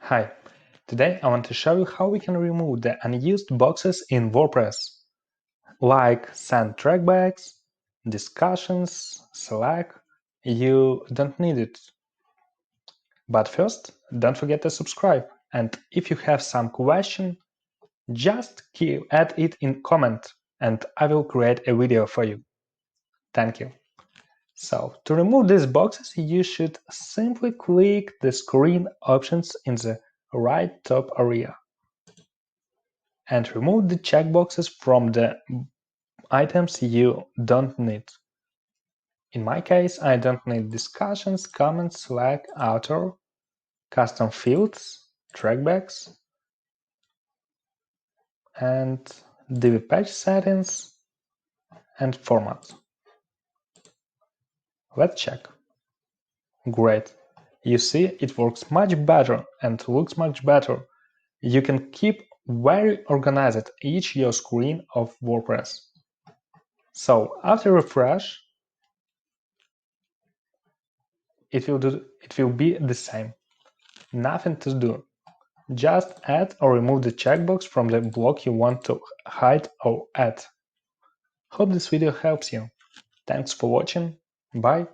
Hi, today I want to show you how we can remove the unused boxes in WordPress, like send trackbacks, discussions, Slack. You don't need it. But first, don't forget to subscribe, and if you have some question, just add it in comment and I will create a video for you. Thank you. So, to remove these boxes, you should simply click the screen options in the right top area and remove the checkboxes from the items you don't need. In my case, I don't need discussions, comments, Slack, author, custom fields, trackbacks, and div page settings and format. Let's check. Great. You see, it works much better and looks much better. You can keep very organized each your screen of WordPress. So after refresh, it will be the same. Nothing to do. Just add or remove the checkbox from the block you want to hide or add. Hope this video helps you. Thanks for watching. Bye.